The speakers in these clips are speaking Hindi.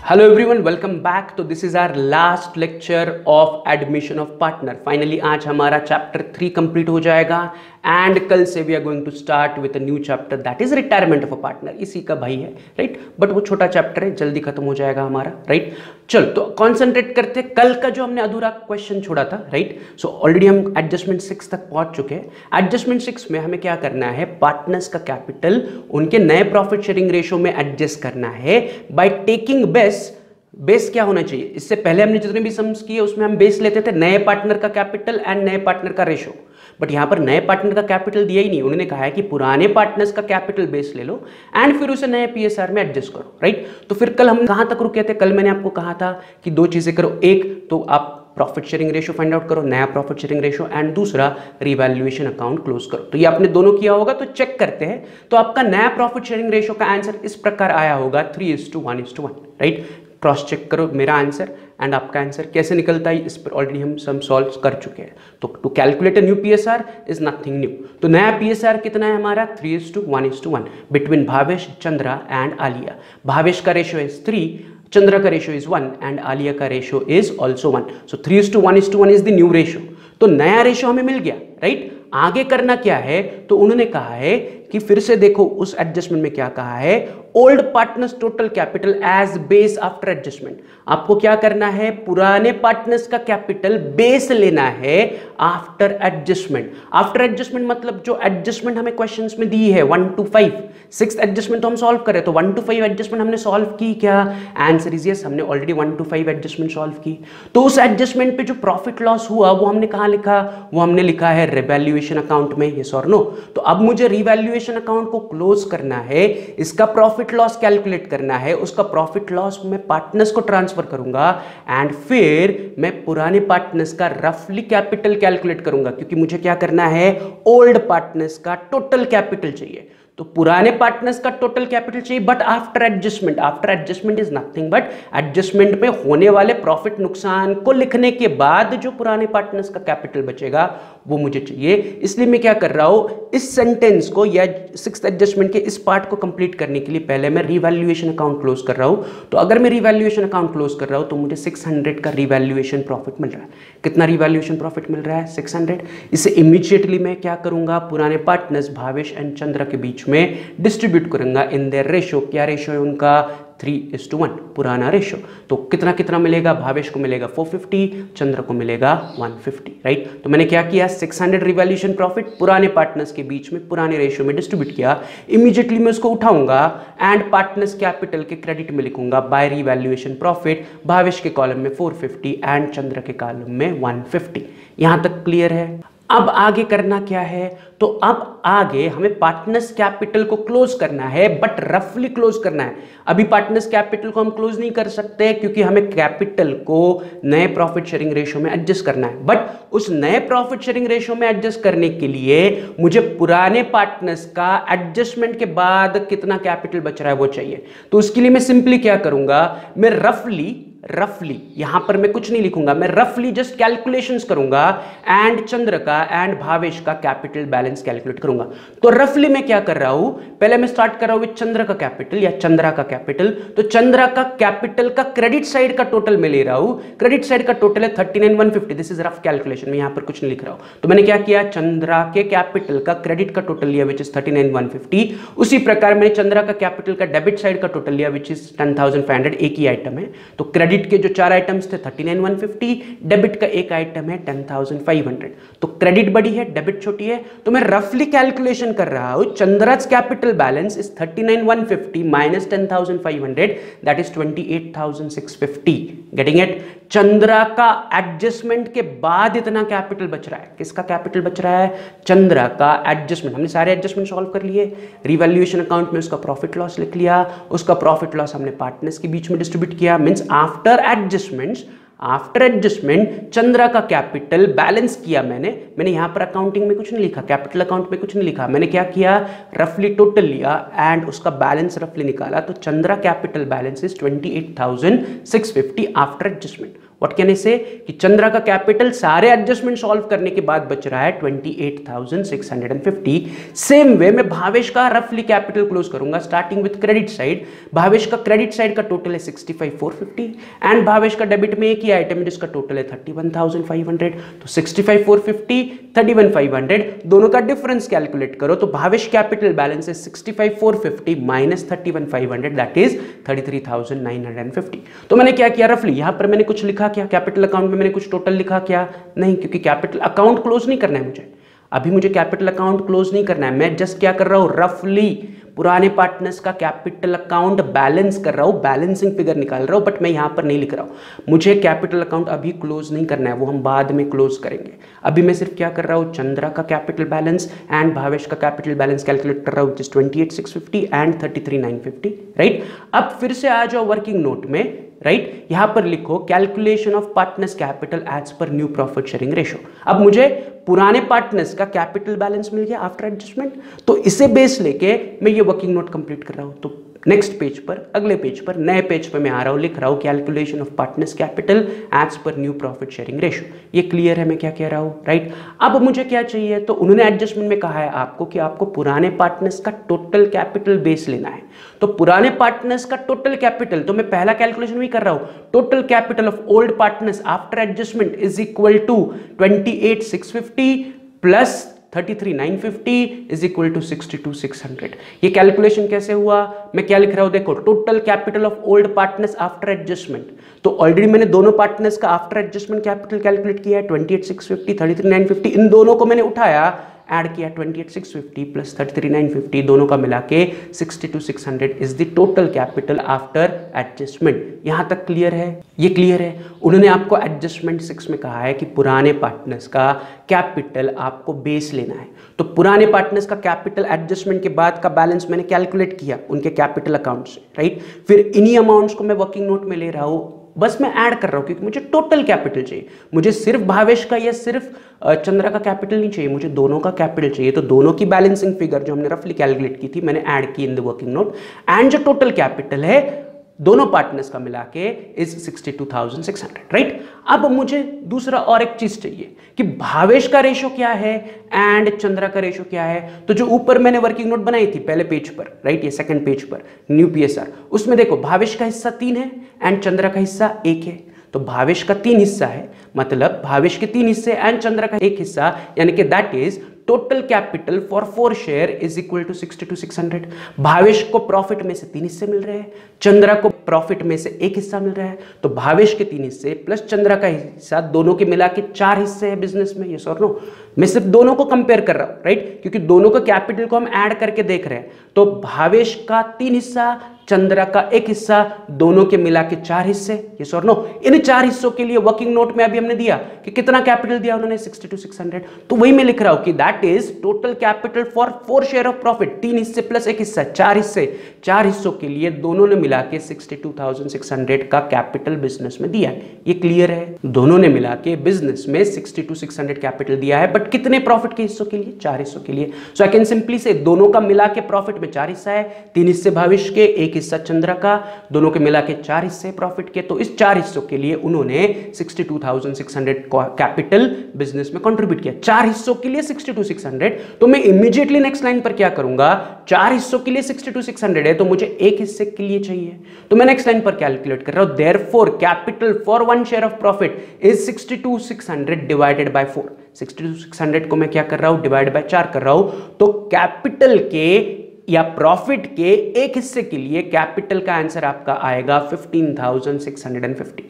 Hello everyone, welcome back. तो this is our last lecture of admission of partner. Finally आज हमारा चैप्टर 3 कंप्लीट हो जाएगा एंड कल से we are going to start with a new chapter that is retirement of a partner. इसी का भाई है, राइट। बट वो छोटा चैप्टर है, जल्दी खत्म हो जाएगा हमारा, राइट। चलो तो कॉन्सेंट्रेट करते हैं कल का जो हमने अधूरा क्वेश्चन छोड़ा था, राइट। सो ऑलरेडी हम एडजस्टमेंट 6 तक पहुंच चुके हैं। एडजस्टमेंट 6 में हमें क्या करना है, पार्टनर्स का कैपिटल उनके नए प्रॉफिट शेयरिंग रेशियो में एडजस्ट करना है बाय टेकिंग बेस क्या होना चाहिए। इससे पहले हमने जितने भी सम्स किए उसमें हम बेस लेते थे नए पार्टनर का कैपिटल एंड नए पार्टनर का रेशो। बट यहां पर नए पार्टनर का कैपिटल दिया ही नहीं, उन्होंने कहा है कि पुराने पार्टनर्स का कैपिटल बेस ले लो एंड फिर उसे नए पीएसआर में एडजस्ट करो, राइट। तो फिर कल हम कहां तक रुके थे? कल मैंने आपको कहा था कि दो चीजें करो, एक तो आप profit sharing ratio find out करो, नया प्रॉफिट शेयरिंग रेशियो, एंड दूसरा रिवैल्यूएशन अकाउंट क्लोज करो। तो ये आपने दोनों किया होगा, तो चेक करते हैं। तो आपका नया प्रॉफिट शेयरिंग रेशियो का आंसर इस प्रकार आया होगा 3:1:1, राइट। क्रॉस चेक करो मेरा आंसर एंड आपका आंसर कैसे निकलता है, इस पर ऑलरेडी हम सम सॉल्व कर चुके हैं। तो to calculate a new PSR is nothing new. तो नया पीएसआर कितना है हमारा? 3:1:1 बिटवीन भावेश, चंद्रा एंड आलिया। भावेश का रेशियो इज 3, चंद्रा का रेशियो इज 1 एंड आलिया का ratio is also 1। So 3:1:1 is the new ratio. तो नया रेशियो हमें मिल गया, राइट। आगे करना क्या है, तो उन्होंने कहा है कि फिर से देखो उस एडजस्टमेंट में क्या कहा है, old partners total capital as base after adjustment. आपको क्या करना है, पुराने पार्टनर्स का कैपिटल बेस लेना है आफ्टर एडजस्टमेंट। आफ्टर एडजस्टमेंट मतलब जो एडजस्टमेंट हमें क्वेश्चंस में दी है 1 to 5, 6th एडजस्टमेंट तो हम सॉल्व करें, तो 1 to 5 एडजस्टमेंट हमने सॉल्व की क्या? आंसर इज यस, हमने ऑलरेडी 1 to 5 एडजस्टमेंट सॉल्व की। तो उस एडजस्टमेंट पे जो प्रॉफिट लॉस हुआ वो हमने कहां लिखा? वो हमने लिखा है रिवैल्यूएशन अकाउंट में, यस और नो। तो अब मुझे रिवैल्यूएशन अकाउंट को क्लोज करना है, इसका प्रॉफिट लॉस कैलकुलेट करना है, उसका प्रॉफिट लॉस मैं पार्टनर्स को ट्रांसफर करूंगा एंड फिर मैं पुराने पार्टनर्स का रफली कैपिटल कैलकुलेट करूंगा, क्योंकि मुझे क्या करना है, ओल्ड पार्टनर्स का टोटल कैपिटल चाहिए। तो पुराने पार्टनर्स का टोटल कैपिटल चाहिए but after adjustment. After adjustment is nothing but adjustment में होने वाले प्रॉफिट नुकसान को लिखने के बाद जो पुराने पार्टनर्स का कैपिटल बचेगा वो मुझे चाहिए। इसलिए मैं क्या कर रहा हूं, इस सेंटेंस को या 6th एडजस्टमेंट के इस पार्ट को कंप्लीट करने के लिए पहले मैं रिवैल्यूएशन अकाउंट क्लोज कर रहा हूं। तो अगर मैं रिवैल्यूएशन अकाउंट क्लोज कर रहा हूं तो मुझे 600 का रिवैल्यूएशन प्रॉफिट मिल रहा है। कितना रिवैल्यूएशन प्रॉफिट मिल रहा है? 600। इसे इमीडिएटली मैं क्या करूंगा, पुराने पार्टनर्स भावेश एंड चंद्रा के बीच में डिस्ट्रीब्यूट करूंगा इन देयर रेशियो। क्या रेशियो है उनका? 3:1, पुराना रेशियो। तो कितना कितना मिलेगा? भावेश को मिलेगा 450, चंद्र को मिलेगा 150, राइट। तो मैंने क्या किया, 600 रिवैल्यूएशन प्रॉफिट पुराने पार्टनर्स के बीच में पुराने रेशियो में डिस्ट्रीब्यूट किया। इमीडिएटली मैं उसको उठाऊंगा एंड पार्टनर्स कैपिटल के क्रेडिट में लिखूंगा बाय रिवैल्यूएशन प्रॉफिट, भावेश के कॉलम में 450 एंड चंद्र के कॉलम में 150। यहां तक क्लियर है? अब आगे करना क्या है, तो अब आगे हमें पार्टनर्स कैपिटल को क्लोज करना है बट रफली क्लोज करना है। अभी पार्टनर्स कैपिटल को हम क्लोज नहीं कर सकते क्योंकि हमें कैपिटल को नए प्रॉफिट शेयरिंग रेशियो में एडजस्ट करना है। बट उस नए प्रॉफिट शेयरिंग रेशियो में एडजस्ट करने के लिए मुझे पुराने पार्टनर्स का एडजस्टमेंट के बाद कितना कैपिटल बच रहा है वो चाहिए। तो उसके लिए मैं सिंपली क्या करूंगा, मैं रफली यहां पर मैं कुछ नहीं लिखूंगा, मैं रफली जस्ट कैलकुलेशंस करूंगा एंड चंद्र का एंड भावेश का कैपिटल बैलेंस कैलकुलेट करूंगा। तो रफली मैं क्या कर रहा हूं, पहले मैं स्टार्ट कर रहा हूं विद चंद्र का कैपिटल या चंद्रा का कैपिटल। तो चंद्रा का कैपिटल का क्रेडिट साइड का टोटल मैं ले रहा हूं, क्रेडिट साइड का टोटल है 39,150। दिस इज रफ कैलकुलेशन, मैं यहां पर कुछ नहीं लिख रहा हूं। तो मैंने क्या किया, चंद्रा के कैपिटल का क्रेडिट का टोटल लिया विच इज 39,150। उसी प्रकार मैंने चंद्रा का कैपिटल का डेबिट साइड का टोटल लिया विच इज 10,500। एक ही आइटम है, तो क्रेडिट के जो 4 आइटम्स थे 39,150, डेबिट का एक आइटम है 10,500। तो क्रेडिट बड़ी है, डेबिट छोटी है। तो मैं रफली कैलकुलेशन कर रहा हूं, Chandra's capital balance is 39,150 minus 10,500, that is 28,650। Getting it? Chandra का एडजस्टमेंट के बाद इतना कैपिटल बच रहा है। किसका कैपिटल बच रहा है? चंद्रा का एडजस्टमेंट। हमने सारे एडजस्टमेंट सॉल्व कर लिए, रिवैल्यूएशन अकाउंट में उसका प्रॉफिट लॉस लिख लिया, उसका प्रॉफिट लॉस हमने पार्टनर्स के बीच में डिस्ट्रीब्यूट किया। मींस आफ्टर एडजस्टमेंट चंद्रा का कैपिटल बैलेंस किया मैंने यहां पर अकाउंटिंग में कुछ नहीं लिखा, कैपिटल अकाउंट में कुछ नहीं लिखा। मैंने क्या किया, रफली टोटल लिया एंड उसका बैलेंस रफली निकाला। तो Chandra capital balance is 28,650 after adjustment. What can I से कि चंद्रा का कैपिटल सारे एडजस्टमेंट सॉल्व करने के बाद बच रहा है 28,650। सेम वे में भावेश का रफली कैपिटल क्लोज करूंगा starting with credit side. Bhavesh का क्रेडिट साइड का टोटल है 65,450 एंड भावेश का डेबिट में एक ही आइटम है जिसका टोटल है 31,500। तो 65,450 31,500 दोनों का डिफरेंस कैलकुलेट करो तो भावेश कैपिटल बैलेंस है 65,450 माइनस 31,500 दैट इज 33,950। तो मैंने क्या किया रफली यहां पर मैंने कुछ लिखा क्या कैपिटल अकाउंट में मैंने कुछ टोटल लिखा क्या नहीं, क्योंकि कैपिटल अकाउंट क्लोज नहीं करना है मुझे, अभी मुझे कैपिटल अकाउंट क्लोज नहीं करना है। मैं जस्ट क्या कर रहा हूं रफली पुराने पार्टनर्स का कैपिटल अकाउंट बैलेंस कर रहा हूं, बैलेंसिंग फिगर निकाल रहा हूं, बट मैं यहां पर नहीं लिख रहा हूं। मुझे कैपिटल अकाउंट अभी क्लोज नहीं करना है, वो हम बाद में क्लोज करेंगे। अभी मैं सिर्फ क्या कर रहा हूं चंद्रा का कैपिटल बैलेंस एंड भावेश का कैपिटल बैलेंस कैलकुलेट कर रहा हूं, 28,650 एंड 33,950 राइट। अब फिर से आ जाओ वर्किंग नोट में राइट यहां पर लिखो calculation of partners capital as per new profit sharing ratio. अब मुझे पुराने पार्टनर्स का कैपिटल बैलेंस मिल गया आफ्टर एडजस्टमेंट, तो इसे बेस लेके मैं ये वर्किंग नोट कंप्लीट कर रहा हूं। तो नेक्स्ट पेज पर अगले पेज पर नए पेज पर मैं आ रहा हूं लिख रहा हूं calculation of partners capital as per new profit sharing ratio. ये क्लियर है मैं क्या कह रहा हूं राइट। अब मुझे क्या चाहिए तो उन्होंने एडजस्टमेंट में कहा है आपको कि आपको पुराने पार्टनर्स का टोटल कैपिटल बेस लेना है। तो पुराने पार्टनर्स का टोटल कैपिटल तो मैं पहला कैलकुलेशन भी कर रहा हूं, total capital of old partners after adjustment is equal to 28,650 plus 33,950 is equal to 62,600। ये कैलकुलेशन कैसे हुआ मैं क्या लिख रहा हूं देखो total capital of old partners after adjustment. तो ऑलरेडी मैंने दोनों पार्टनर्स का आफ्टर एडजस्टमेंट कैपिटल कैलकुलेट किया है 28,650 33,950, इन दोनों को मैंने उठाया ऐड किया 28,650 प्लस 33,950 दोनों का मिला के 62,600 is the total capital after adjustment. यहां तक क्लियर है, ये क्लियर है। उन्होंने आपको एडजस्टमेंट 6 में कहा है कि पुराने पार्टनर्स का कैपिटल आपको बेस लेना है। तो पुराने पार्टनर्स का कैपिटल एडजस्टमेंट के बाद का बैलेंस मैंने कैलकुलेट किया उनके कैपिटल अकाउंट से राइट। फिर इन्हीं अमाउंट्स को मैं वर्किंग नोट में ले रहा हूं, बस मैं ऐड कर रहा हूं क्योंकि मुझे टोटल कैपिटल चाहिए। मुझे सिर्फ भावेश का या सिर्फ चंद्रा का कैपिटल नहीं चाहिए, मुझे दोनों का कैपिटल चाहिए। तो दोनों की बैलेंसिंग फिगर जो हमने रफली कैलकुलेट की थी मैंने ऐड की in the working note and जो टोटल कैपिटल है दोनों पार्टनर्स का मिला के इज 62,600 राइट। अब मुझे दूसरा और एक चीज चाहिए कि भावेश का रेशो क्या है एंड चंद्रा का रेशो क्या है। तो जो ऊपर मैंने वर्किंग नोट बनाई थी पहले पेज पर राइट, ये सेकंड पेज पर न्यू पीएसआर, उसमें देखो भावेश का हिस्सा 3 है एंड चंद्रा का हिस्सा 1 है। तो भावेश का 3 हिस्सा है मतलब भावेश के 3 हिस्से एंड चंद्रा का 1 हिस्सा, यानी कि that is total capital for 4 share is equal to 62,600। Bhavesh को प्रॉफिट में से 3 हिस्से मिल रहे हैं, चंद्रा को प्रॉफिट में से 1 हिस्सा मिल रहा है। तो भावेश के 3 हिस्से प्लस चंद्रा का हिस्सा दोनों के मिला के 4 हिस्से हैं बिजनेस में। यस और नो, मैं सिर्फ दोनों को कंपेयर कर रहा हूं राइट, क्योंकि दोनों का कैपिटल को हम ऐड करके देख रहे हैं। तो भावेश का 3 हिस्सा चंद्रा का 1 हिस्सा दोनों के मिला के 4 हिस्से। यस और नो, इन 4 हिस्सों के लिए वर्किंग नोट में अभी हमने दिया कि कितना कैपिटल दिया उन्होंने 62,600। तो वही मैं लिख रहा हूं कि that is total capital for 4 share of profit, 3 हिस्से प्लस 1 हिस्सा 4 हिस्से, 4 हिस्सों के लिए दोनों ने मिला के 62,600 का कैपिटल बिजनेस में दिया है। ये क्लियर है, दोनों ने मिला के बिजनेस में 62,600 कैपिटल दिया है, बट कितने प्रॉफिट के हिस्सों के लिए? 4 हिस्सों के लिए। सो आई कैन सिंपली से दोनों का मिला के प्रॉफिट में 4 हिस्सा है, 3 हिस्से भविष्य के, 1 हिस्सा चंद्रा का, दोनों के मिला के 4 हिस्से प्रॉफिट के। तो इस 4 हिस्सों के लिए उन्होंने 62,600 कैपिटल बिजनेस में कंट्रीब्यूट किया। 4 हिस्सों के लिए 62,600। तो मैं इमीडिएटली नेक्स्ट लाइन पर क्या करूंगा, 4 हिस्सों के लिए 62,600 है तो मुझे 1 हिस्से के लिए चाहिए, तो मैं नेक्स्ट लाइन पर कैलकुलेट कर रहा हूं। Therefore capital for 1 share of profit is 62,600 divided by 4। 62,600 को मैं क्या कर रहा हूं, डिवाइड बाय 4 कर रहा हूं। तो कैपिटल के या प्रॉफिट के 1 हिस्से के लिए कैपिटल का आंसर आपका आएगा 15,650।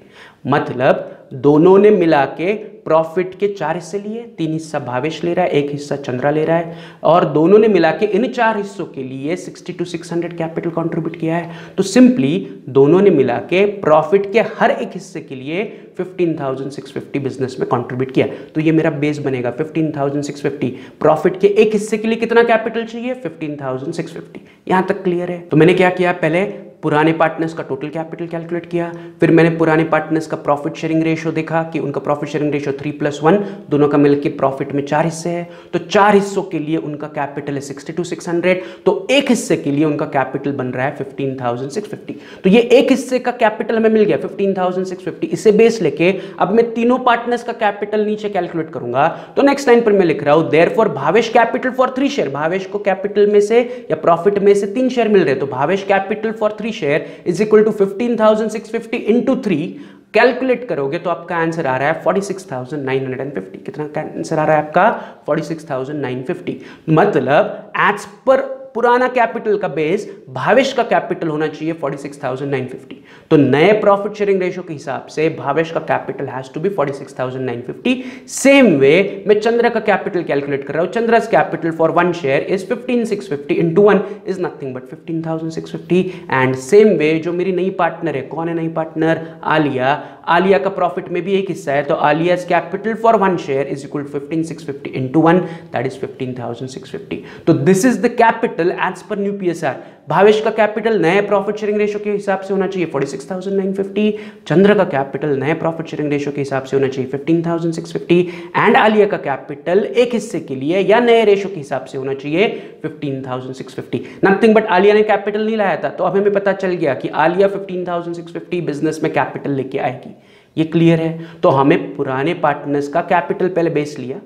मतलब दोनों ने मिला के प्रॉफिट के 4 हिस्से लिए, 3 हिस्सा भावेश ले रहा है, 1 हिस्सा चंद्रा ले रहा है, और दोनों ने मिला के इन 4 हिस्सों के लिए 62,600 कैपिटल कंट्रीब्यूट किया है। तो सिंपली दोनों ने मिला के प्रॉफिट के हर एक हिस्से के लिए 15,650 बिजनेस में कंट्रीब्यूट किया। तो ये मेरा बेस बनेगा 15,650। प्रॉफिट के 1 हिस्से के लिए कितना कैपिटल चाहिए? 15,650। यहां तक क्लियर है? तो मैंने क्या किया, पहले पुराने पार्टनर्स का टोटल कैपिटल कैलकुलेट किया, फिर मैंने पुराने पार्टनर्स का प्रॉफिट शेयरिंग रेशियो देखा कि उनका प्रॉफिट शेयरिंग रेशियो 3+1, दोनों का मिलकर प्रॉफिट में 4 हिस्से हैं, तो 4 हिस्सों के लिए उनका कैपिटल है 62,600, तो एक हिस्से के लिए उनका कैपिटल बन रहा है 15,650। तो ये एक हिस्से का कैपिटल हमें मिल गया 15,650। इसे बेस लेके अब मैं तीनों पार्टनर्स का कैपिटल नीचे कैलकुलेट करूंगा। तो नेक्स्ट लाइन पर मैं लिख रहा हूं therefore Bhavesh capital for 3 share, Bhavesh को कैपिटल में से या प्रॉफिट में से 3 शेयर मिल रहे हैं, तो Bhavesh capital for 3 share is equal to 15,650 into 3। Calculate करोगे तो आपका आंसर आ रहा है 46,950। कितना का आंसर आ रहा है आपका? 46,950। मतलब एज पर पुराना कैपिटल का बेस भावेश का कैपिटल होना चाहिए 46,950। तो नए प्रॉफिट शेयरिंग रेशियो के हिसाब से भावेश का capital has to be 46,950। Same way मैं चंद्र का कैपिटल कैलकुलेट कर रहा हूं। Chandra's capital for 1 share is 15,650 into 1 is nothing but 15,650। And same way जो मेरी नई पार्टनर है, कौन है नई पार्टनर? आलिया। आलिया का प्रॉफिट में भी एक हिस्सा है, तो Alia's capital for 1 share is equal to 15,650 into 1 that is 15,650। तो this is the capital as per new PSR. Bhavesh का कैपिटल नए प्रॉफिट शेयरिंग रेशियो के हिसाब से होना चाहिए 46,950, चंद्र का कैपिटल नए प्रॉफिट शेयरिंग रेशियो के हिसाब से होना चाहिए 15,650, एंड आलिया का कैपिटल एक हिस्से के लिए या नए रेशियो के हिसाब से होना चाहिए 15,650। नथिंग बट आलिया ने कैपिटल नहीं लाया था, तो अब हमें पता चल गया कि आलिया 15,650 बिजनेस में कैपिटल लेके आएगी। ये क्लियर है? तो हमें पुराने पार्टनर्स का कैपिटल पहले बेस लिया,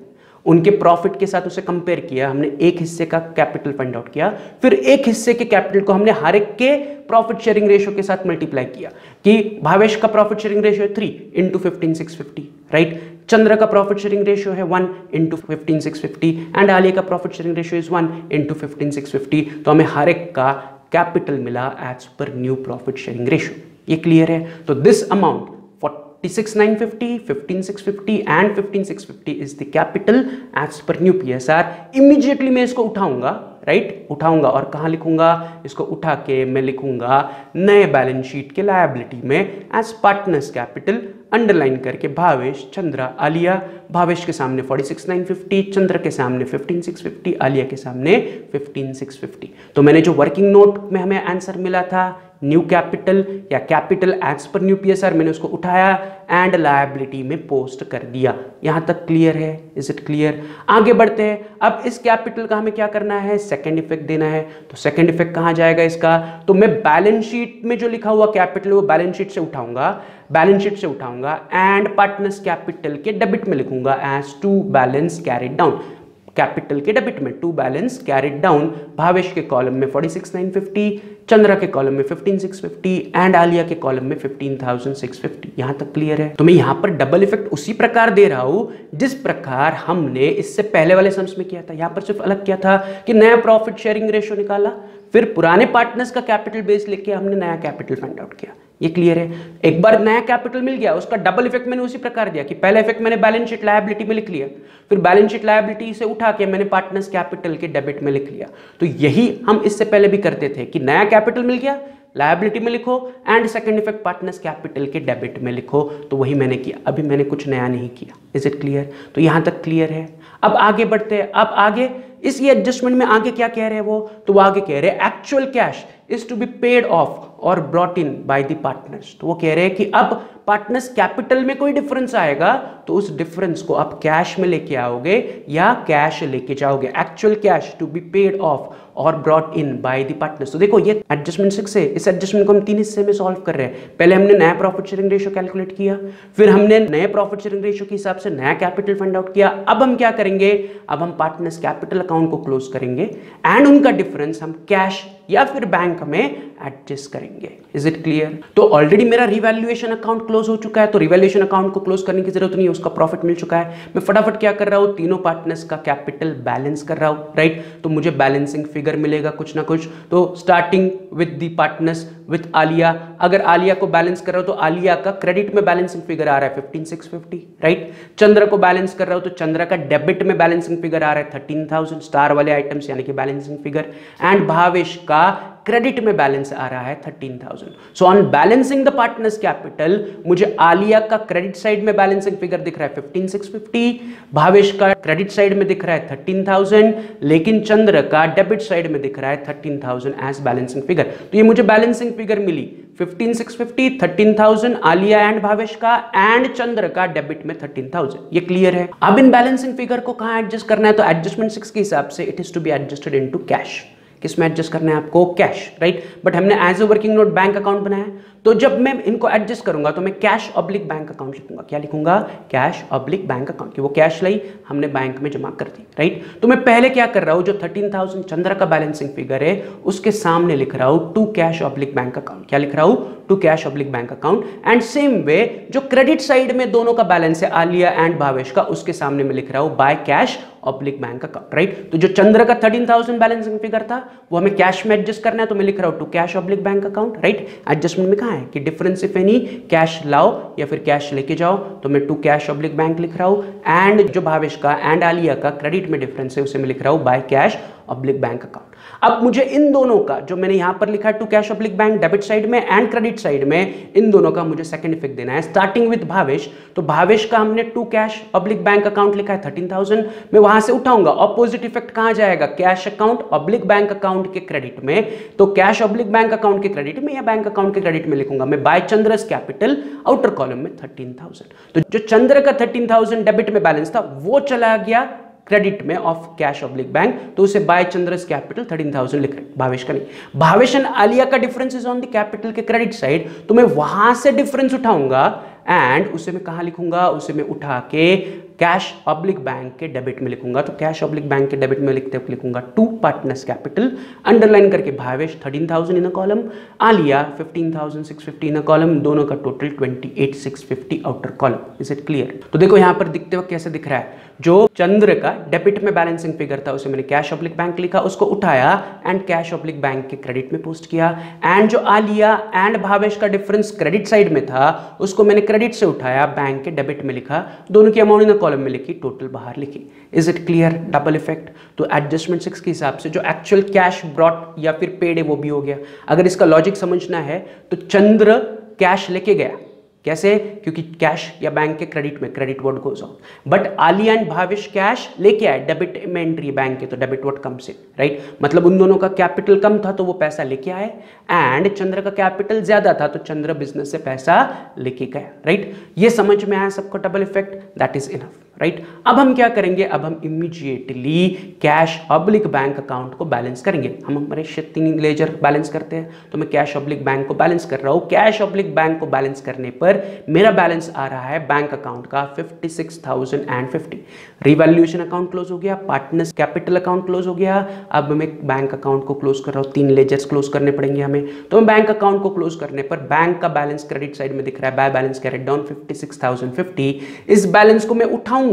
उनके प्रॉफिट के साथ उसे कंपेयर किया, हमने एक हिस्से का कैपिटल फाइंड आउट किया, फिर एक हिस्से के कैपिटल को हमने हर एक के प्रॉफिट शेयरिंग रेशियो के साथ मल्टीप्लाई किया कि भावेश का प्रॉफिट शेयरिंग रेशियो है 3 इंटू 15,650, राइट? चंद्र का प्रॉफिट शेयरिंग रेशियो है 1 इंटू 15,650 एंड आलिया का profit sharing ratio is 1 into 15,650। तो हमें हर एक का कैपिटल मिला as per new profit sharing ratio. ये क्लियर है? तो this amount 46,950, 15,650 and 15,650 is the capital as per new PSR। Immediately मैं इसको उठाऊंगा, राइट? उठाऊंगा और कहां लिखूंगा? इसको उठा के मैं लिखूंगा नए बैलेंस शीट के लायबिलिटी में एज पार्टनर्स कैपिटल, अंडरलाइन करके भावेश, चंद्रा, आलिया। भावेश के सामने 46,950, चंद्र के सामने 15,650, आलिया के सामने 15,650। तो मैंने जो वर्किंग नोट में हमें आंसर मिला था न्यू कैपिटल या capital as per new PSR, मैंने उसको उठाया एंड लायबिलिटी में पोस्ट कर दिया। यहां तक क्लियर है? Is it clear? आगे बढ़ते हैं। अब इस कैपिटल का हमें क्या करना है? सेकंड इफेक्ट देना है। तो सेकंड इफेक्ट कहां जाएगा इसका? तो मैं बैलेंस शीट में जो लिखा हुआ कैपिटल वो बैलेंस शीट से उठाऊंगा, बैलेंस शीट से उठाऊंगा एंड पार्टनर्स कैपिटल के डेबिट में लिखूंगा as to balance carried down. Capital के डेबिट में to balance carried down. Bhavesh के कॉलम में 46,950, चंद्रा के कॉलम में 15,650 एंड आलिया के कॉलम में 15,650। यहां तक क्लियर है? तो मैं यहां पर डबल इफेक्ट उसी प्रकार दे रहा हूं जिस प्रकार हमने इससे पहले वाले सम्स में किया था। यहां पर सिर्फ अलग किया था कि नया प्रॉफिट शेयरिंग रेशियो निकाला, फिर पुराने पार्टनर्स का कैपिटल बेस लेके हमने नया कैपिटल फाइंड आउट किया। ये क्लियर है? एक बार नया कैपिटल मिल गया, उसका डबल इफेक्ट मैंने उसी प्रकार दिया कि पहला इफेक्ट मैंने बैलेंस शीट लायबिलिटी में लिख लिया, फिर बैलेंस शीट लायबिलिटी से उठा के मैंने पार्टनर्स कैपिटल के डेबिट में लिख लिया। तो यही हम इससे पहले भी करते थे कि नया कैपिटल मिल गया, लायबिलिटी में लिखो and second effect partners capital के डेबिट में लिखो। तो वही मैंने किया, अभी मैंने कुछ नया नहीं किया। Is it clear? तो यहां तक क्लियर है। अब आगे बढ़ते हैं। अब आगे इस एडजस्टमेंट में आगे क्या कह रहे हैं वो? तो वो आगे कह रहे हैं actual cash is to be paid off और brought in by the partners. तो वो कह रहे हैं कि अब पार्टनर्स कैपिटल में कोई डिफरेंस आएगा तो उस डिफरेंस को आप कैश में लेके आओगे या कैश लेके जाओगे। Actual cash to be paid off और brought in by the partners. तो देखो ये एडजस्टमेंट 6 है, इस एडजस्टमेंट को हम 3 हिस्से में सॉल्व कर रहे हैं। पहले हमने नया प्रॉफिट शेयरिंग रेशियो कैलकुलेट किया, फिर हमने नए प्रॉफिट शेयरिंग रेशियो के हिसाब से नया कैपिटल फाइंड आउट किया। अब हम क्या करेंगे? अब हम पार्टनर्स कैपिटल अकाउंट को क्लोज करेंगे एंड उनका डिफरेंस हम कैश या फिर बैंक में एडजस्ट करेंगे। Is it clear? तो ऑलरेडी मेरा रिवैल्यूएशन अकाउंट क्लोज हो चुका है, तो रिवैल्यूएशन अकाउंट को क्लोज करने की जरूरत नहीं है, उसका प्रॉफिट मिल चुका है। मैं फटाफट क्या कर रहा हूं? तीनों पार्टनर्स का कैपिटल बैलेंस कर रहा हूं, राइट? तो मुझे बैलेंसिंग फिगर मिलेगा कुछ ना कुछ। तो starting with the partners with Alia, अगर आलिया को बैलेंस कर रहा हूं तो आलिया का क्रेडिट में बैलेंसिंग फिगर आ रहा है 15,650, राइट? चंद्र को बैलेंस कर रहा हूं तो चंद्र का डेबिट में बैलेंसिंग फिगर आ रहा है 13,000 स्टार वाले आइटम्स यानी कि बैलेंसिंग फिगर। एंड भावेश का क्रेडिट में बैलेंस आ रहा है 13,000। So on balancing the partners capital मुझे आलिया का क्रेडिट साइड में बैलेंसिंग फिगर दिख रहा है 15,650, भावेश का क्रेडिट साइड में दिख रहा है 13,000, लेकिन चंद्र का डेबिट साइड में दिख रहा है 13,000 एज बैलेंसिंग फिगर। तो ये मुझे बैलेंसिंग फिगर मिली 15,650, 13,000 आलिया एंड भावेश का, एंड चंद्र का डेबिट में 13,000। ये क्लियर है। अब इन बैलेंसिंग फिगर को कहां एडजस्ट करना है, तो एडजस्टमेंट 6 के हिसाब से it is to be adjusted into cash. किसमें एडजस्ट करना है आपको, कैश, राइट। बट हमने as a working note bank account बनाया, तो जब मैं इनको एडजस्ट करूंगा तो मैं कैश ऑब्लिक बैंक अकाउंट लिखूंगा। क्या लिखूंगा, कैश ऑब्लिक बैंक अकाउंट, कि वो कैश लाई हमने बैंक में जमा कर दी, राइट। तो मैं पहले क्या कर रहा हूं, जो 13,000 चंद्र का बैलेंसिंग फिगर है उसके सामने लिख रहा हूं to cash oblique bank account. क्या लिख रहा हूं, to cash oblique bank account. And same way जो क्रेडिट साइड में दोनों का बैलेंस है आलिया एंड भावेश का, उसके सामने मैं लिख रहा हूं by cash oblique bank account, right. तो जो चंद्र का 13,000 बैलेंसिंग फिगर था वो हमें कैश में एडजस्ट करना है, तो मैं लिख रहा हूं to cash oblique bank account, right. Adjustment में कहां है कि डिफरेंस इफ एनी, कैश लाओ या फिर कैश लेके जाओ, तो मैं टू कैश ऑब्लिक बैंक लिख रहा हूं। एंड जो भावेश का एंड आलिया का क्रेडिट में डिफरेंस है उसे मैं लिख रहा हूं by cash oblique bank account. अब मुझे इन दोनों का जो मैंने यहां पर लिखा है to cash oblique bank debit side में एंड क्रेडिट साइड में, इन दोनों का मुझे सेकंड इफेक्ट देना है। स्टार्टिंग विद भावेश, तो भावेश का हमने to cash oblique bank account लिखा है 13,000, मैं वहां से उठाऊंगा। ऑपोजिट इफेक्ट कहां जाएगा, cash account oblique bank account के क्रेडिट में, तो कैश ऑब्लिक बैंक अकाउंट के क्रेडिट में या बैंक अकाउंट के क्रेडिट में लिखूंगा मैं बाय चंद्रस कैपिटल, आउटर कॉलम में 13,000। तो जो चंद्र का 13,000 डेबिट में बैलेंस था वो चला गया क्रेडिट में ऑफ कैश ऑब्लिक बैंक, तो उसे बाय चंद्रस कैपिटल 13,000 लिख रहे, भावेश का नहीं। भावेश एंड आलिया का difference is on the capital के क्रेडिट साइड, तो मैं वहां से डिफरेंस उठाऊंगा एंड उसे मैं कहां लिखूंगा, उसे मैं उठा के कैश ऑब्लिक बैंक के डेबिट में लिखूंगा। तो कैश ऑब्लिक बैंक के डेबिट में लिखते हुए लिखूंगा टू पार्टनर्स कैपिटल, अंडरलाइन करके Bhavesh 13,000 in a column, Alia 15,650 in a column, दोनों का total 28,650 outer column. Is it clear. तो देखो यहां पर दिखते वक्त कैसे दिख रहा है, जो चंद्र का डेबिट में बैलेंसिंग फिगर था उसे मैंने कैश ऑब्लिक बैंक लिखा, उसको उठाया एंड कैश ऑब्लिक बैंक के क्रेडिट में पोस्ट किया। एंड जो आलिया एंड भावेश का डिफरेंस क्रेडिट साइड में था उसको मैंने क्रेडिट से उठाया, बैंक के डेबिट में लिखा, दोनों की अमाउंट इन कॉलम में लिखी, टोटल बाहर लिखी। Is it clear, double effect. तो एडजस्टमेंट 6 के हिसाब से जो एक्चुअल कैश ब्रॉट या फिर पेड है वो भी हो गया। अगर इसका लॉजिक समझना है तो चंद्र कैश लेके गया, कैसे, क्योंकि कैश या बैंक के क्रेडिट में, credit word goes on, but Alia and Bhavesh cash लेके आए, डेबिट में एंट्री बैंक के, तो डेबिट वर्ड कम से, राइट। मतलब उन दोनों का कैपिटल कम था तो वो पैसा लेके आए, एंड चंद्र का कैपिटल ज्यादा था तो चंद्र बिजनेस से पैसा लेके गया, राइट। ये समझ में आया सबको, double effect, that is enough, right. अब हम क्या करेंगे, अब हम immediately cash oblique bank account को बैलेंस करेंगे। हम हमारे तीन लेजर बैलेंस करते हैं, तो मैं कैश ऑब्लिक बैंक को बैलेंस कर रहा हूं। कैश ऑब्लिक बैंक को बैलेंस करने पर मेरा बैलेंस आ रहा है बैंक अकाउंट का 56,050। रिवैल्यूएशन अकाउंट क्लोज हो गया, पार्टनर्स कैपिटल अकाउंट क्लोज हो गया। अब मैं बैंक अकाउंट को क्लोज कर रहा हूं, तीन लेजर्स क्लोज करने पड़ेंगे हमें। तो मैं बैंक अकाउंट को क्लोज करने पर बैंक का बैलेंस क्रेडिट साइड में दिख रहा है, बाय बैलेंस कैरेट डाउन 56,050। इस बैलेंस को मैं उठाऊंगा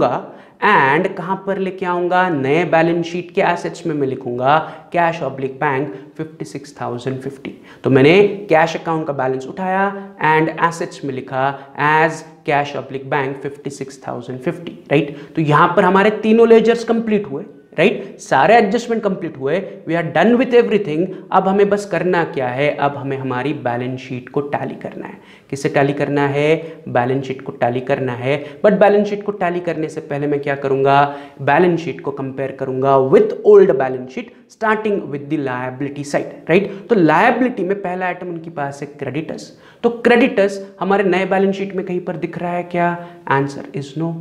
एंड कहां पर लेके आऊंगा, नए बैलेंस शीट के एसेट्स में मैं लिखूंगा कैश ऑब्लिक बैंक 56,050। तो मैंने कैश अकाउंट का बैलेंस उठाया एंड एसेट्स में लिखा as cash oblique bank 56,050, right. तो यहां पर हमारे तीनों लेजर्स कंप्लीट हुए, राइट, सारे एडजस्टमेंट कंप्लीट हुए, we are done with everything. अब हमें बस करना क्या है, अब हमें हमारी बैलेंस शीट को टैली करना है। किससे टैली करना है, बैलेंस शीट को टैली करना है। बट बैलेंस शीट को टैली करने से पहले मैं क्या करूंगा, बैलेंस शीट को कंपेयर करूंगा with old balance sheet, starting with the liability side, right. तो लायबिलिटी में पहला आइटम उनके पास है क्रेडिटर्स, तो क्रेडिटर्स हमारे नए बैलेंस शीट में कहीं पर दिख रहा है क्या, आंसर इज नो।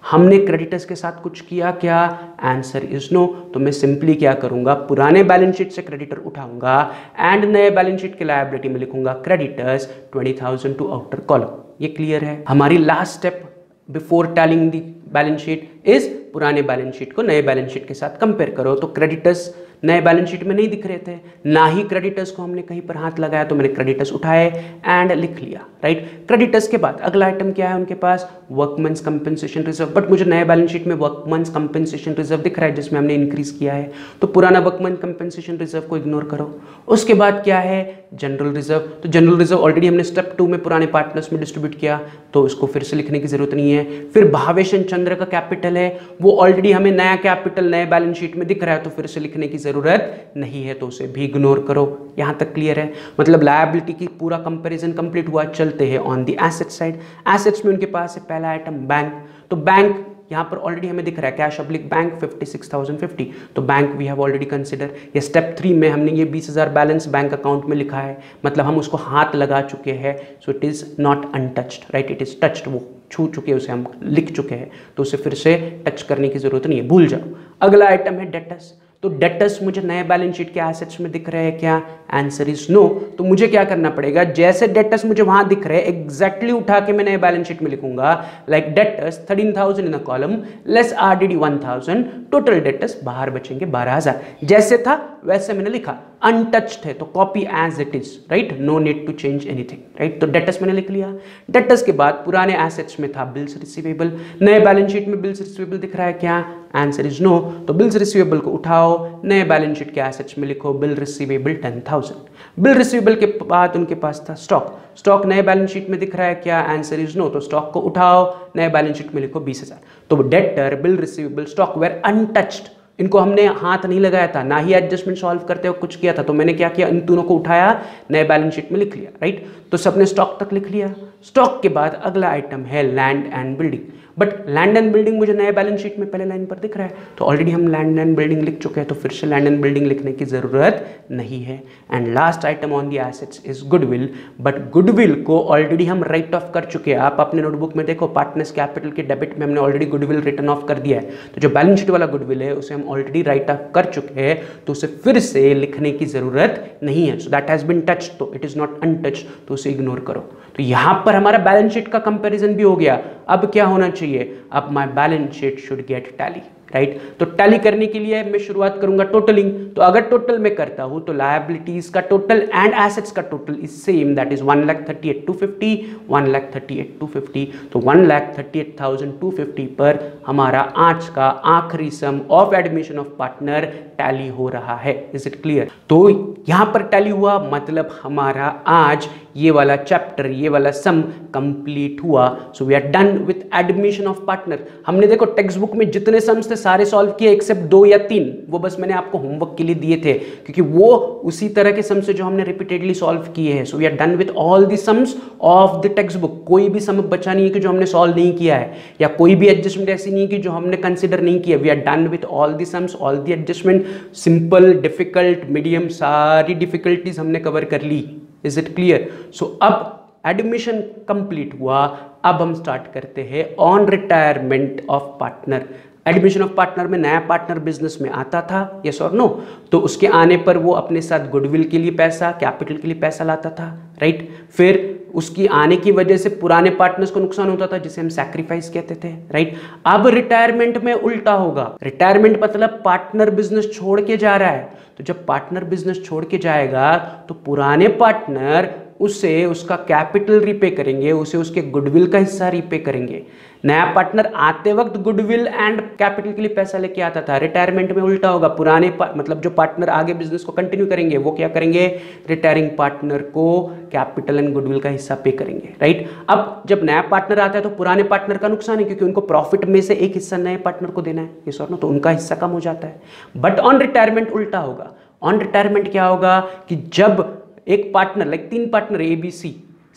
हमने क्रेडिटर्स के साथ कुछ किया क्या, आंसर इज नो। तो मैं सिंपली क्या करूंगा, पुराने बैलेंस शीट से क्रेडिटर उठाऊंगा एंड नए बैलेंस शीट के लायबिलिटी में लिखूंगा क्रेडिटर्स 20,000 टू आउटर कॉलम। ये क्लियर है। हमारी last step before टैलिंग the balance sheet is पुराने बैलेंस शीट को नए बैलेंस शीट के साथ कंपेयर करो। तो क्रेडिटर्स नए बैलेंस शीट में नहीं दिख रहे थे, ना ही क्रेडिटर्स को हमने कहीं पर हाथ लगाया, तो मैंने क्रेडिटर्स उठाए एंड लिख लिया, राइट। क्रेडिटर्स के बाद अगला आइटम क्या है उनके पास, वर्कमैन्स कंपनसेशन रिजर्व। बट मुझे नए बैलेंस शीट में वर्कमैन्स कंपनसेशन रिजर्व दिख रहा है जिसमें हमने इंक्रीज किया है, तो पुराना वर्कमैन कंपनसेशन रिजर्व को इग्नोर करो। उसके बाद क्या है, जनरल रिजर्व। तो जनरल रिजर्व ऑलरेडी हमने स्टेप 2 में पुराने पार्टनर्स में डिस्ट्रीब्यूट किया, तो उसको फिर से लिखने की जरूरत नहीं है। फिर भावेश एंड चंद्र का कैपिटल है, वो ऑलरेडी हमें नया कैपिटल नए बैलेंस शीट में दिख रहा है, तो फिर से लिखने की जरूरत जरूरत नहीं है तो उसे भी इग्नोर करो। यहां तक क्लियर है? मतलब लायबिलिटी की पूरा कंपैरिजन कंप्लीट हुआ। चलते हैं on the asset side. Assets में उनके पास है पहला आइटम बैंक। तो बैंक यहाँ पर ऑलरेडी हमें दिख रहा है कैश अब्लिक बैंक 56,050, तो bank we have already consider. ये स्टेप 3 में हमने ये 20,000 बैलेंस बैंक अकाउंट में लिखा है, मतलब हम उसको हाथ लगा चुके हैं। So it is not untouched, right, it is touched, वो छू चुके हैं, उसे हम लिख चुके हैं, तो उसे फिर से टच करने की जरूरत नहीं है, भूल जाओ। अगला आइटम है डेटर्स। तो डेटर्स मुझे नए बैलेंस शीट के एसेट्स में दिख रहे हैं क्या? Answer is no. तो मुझे क्या करना पड़ेगा, जैसे डेटर्स मुझे वहां दिख रहे हैं एग्जैक्टली उठा के मैं नए बैलेंस शीट में लिखूंगा। Like debtors 13,000 in a column less RDD 1,000, total debtors बाहर बचेंगे 12,000। जैसे था वैसे मैंने लिखा, अनटच्ड है तो copy as it is, right, no need to change anything, right. तो डेटर्स मैंने लिख लिया। डेटर्स के बाद पुराने एसेट्स में था बिल्स रिसीवेबल। नए बैलेंस शीट में बिल्स रिसीवेबल दिख रहा है क्या? Answer is no. तो बिल्स रिसीवेबल को उठाओ, नए बैलेंस शीट के एसेट्स में लिखो बिल रिसीवेबल 10,000। बिल रिसीवेबल के बाद उनके पास था स्टॉक। स्टॉक नए बैलेंस शीट में दिख रहा है क्या? Answer is no. तो स्टॉक को उठाओ, नए बैलेंस शीट में लिखो 20,000। तो debtor, bill receivable, stock were untouched. इनको हमने हाथ नहीं लगाया था, ना ही एडजस्टमेंट सॉल्व करते हुए कुछ किया था। तो मैंने क्या किया, इन दोनों को उठाया, नए बैलेंस शीट में लिख लिया, राइट। तो सबने स्टॉक तक लिख लिया। स्टॉक के बाद अगला आइटम है land and building. But land and building मुझे नए बैलेंस शीट में पहले लाइन पर दिख रहा है, तो ऑलरेडी हम लैंड एंड बिल्डिंग लिख चुके हैं, तो फिर से लैंड एंड बिल्डिंग लिखने की जरूरत नहीं है। And last item on the assets is goodwill. But goodwill को ऑलरेडी हम राइट ऑफ कर चुके हैं। आप अपने नोटबुक में देखो, पार्टनर्स कैपिटल के डेबिट में हमने ऑलरेडी गुडविल रिटर्न ऑफ कर दिया है। तो जो बैलेंस शीट वाला गुडविल है उसे हम ऑलरेडी राइट ऑफ कर चुके हैं, तो उसे फिर से लिखने की जरूरत नहीं है। So that has been touched, तो इट इज नॉट अनटच्ड, तो उसे इग्नोर करो। तो यहां पर हमारा बैलेंस शीट का कंपैरिजन भी हो गया। अब क्या होना चाहिए, अब my balance sheet should get tally, right. तो टैली करने के लिए मैं शुरुआत करूंगा टोटलिंग। तो अगर टोटल में करता हूं तो लायबिलिटीज का टोटल एंड एसेट्स का total is same, that is 1,38,250, 1,38,250। तो 1,38,250 पर हमारा आज का आखिरी sum of admission of partner tally हो रहा है। Is it clear? तो यहां पर टैली हुआ, मतलब हमारा आज ये वाला चैप्टर, ये वाला सम कंप्लीट हुआ। So we are done with admission of partner. हमने देखो टेक्स्ट बुक में जितने सम्स थे सारे सॉल्व किए एक्सेप्ट 2 या 3, वो बस मैंने आपको होमवर्क के लिए दिए थे, क्योंकि वो उसी तरह के सम्स जो हमने रिपीटेडली सॉल्व किए हैं। So we are done with all the sums of the text book. कोई भी सम बचा नहीं है कि जो हमने सॉल्व नहीं किया है, या कोई भी एडजस्टमेंट ऐसी नहीं है कि जो हमने कंसिडर नहीं किया। We are done with all the sums, all the adjustment, simple, difficult, medium, सारी डिफिकल्टीज हमने कवर कर ली। Is it clear? सो अब एडमिशन कंप्लीट हुआ, अब हम स्टार्ट करते हैं on retirement of partner. Admission of partner में नया पार्टनर बिजनेस में आता था, यस और नो? तो उसके आने पर वो अपने साथ गुडविल के लिए पैसा, कैपिटल के लिए पैसा लाता था, राइट। फिर उसकी आने की वजह से पुराने पार्टनर्स को नुकसान होता था, जिसे हम सैक्रिफाइस कहते थे, राइट। अब रिटायरमेंट में उल्टा होगा। रिटायरमेंट मतलब पार्टनर बिजनेस छोड़ के जा रहा है, तो जब पार्टनर बिजनेस छोड़ के जाएगा तो पुराने पार्टनर उसे उसका कैपिटल रिपे करेंगे, उसे उसके गुडविल का हिस्सा रिपे करेंगे। नया पार्टनर आते वक्त गुडविल एंड कैपिटल के लिए पैसा लेके आता था। रिटायरमेंट में उल्टा होगा, पुराने मतलब जो पार्टनर आगे बिजनेस को कंटिन्यू करेंगे वो क्या करेंगे, रिटायरिंग पार्टनर को कैपिटल एंड गुडविल का हिस्सा पे करेंगे, राइट। अब जब नया पार्टनर आता है तो पुराने पार्टनर का नुकसान है, क्योंकि उनको प्रॉफिट में से एक हिस्सा नए पार्टनर को देना है, ये सर, तो उनका हिस्सा कम हो जाता है। बट ऑन रिटायरमेंट उल्टा होगा। ऑन रिटायरमेंट क्या होगा कि जब एक partner, like 3 partner A B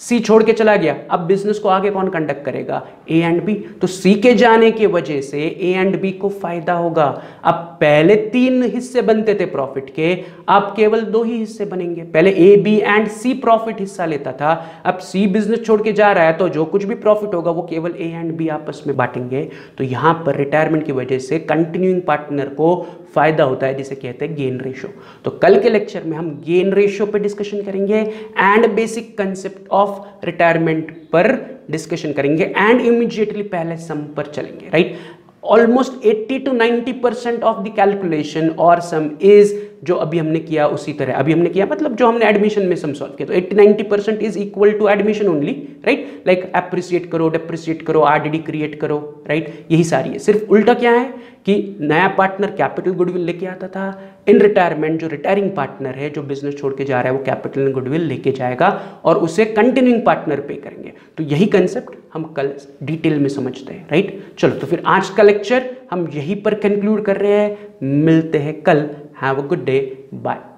C छोड़ के चला गया, अब बिजनेस को आगे कौन कंडक्ट करेगा, ए एंड बी। तो सी के जाने की वजह से ए एंड बी को फायदा होगा। अब पहले 3 हिस्से बनते थे प्रॉफिट के, अब केवल 2 ही हिस्से बनेंगे। पहले A B and C profit हिस्सा लेता था, अब सी बिजनेस छोड़ के जा रहा है, तो जो कुछ भी प्रॉफिट होगा वो केवल ए एंड बी आपस में बांटेंगे। तो यहां पर रिटायरमेंट की वजह से कंटिन्यूइंग पार्टनर को फायदा होता है, जिसे कहते हैं गेन रेशो। तो कल के लेक्चर में हम गेन रेशो पे डिस्कशन करेंगे and basic concept of retirement पर डिस्कशन करेंगे, एंड इमीडिएटली पहले सम पर चलेंगे, right. Almost 80 to 90% of the calculation और सम इज जो अभी हमने किया उसी तरह। अभी हमने किया मतलब जो हमने एडमिशन में सम सॉल्व किया, तो 80-90% is equal to admission only, right. Like appreciate करो, डेप्रिसिएट करो, आरडीडी क्रिएट करो, राइट, यही सारी है। सिर्फ उल्टा क्या है कि नया पार्टनर कैपिटल गुडविल लेके आता था, इन रिटायरमेंट जो रिटायरिंग पार्टनर है, जो बिजनेस छोड़ के जा रहा है, वो कैपिटल एंड गुडविल लेके जाएगा और उसे कंटिन्यूइंग पार्टनर पे करेंगे। तो यही कंसेप्ट हम कल डिटेल में समझते हैं, राइट। चलो, तो फिर आज का लेक्चर हम यहीं पर कंक्लूड कर रहे हैं। मिलते हैं कल। Have a good day, bye.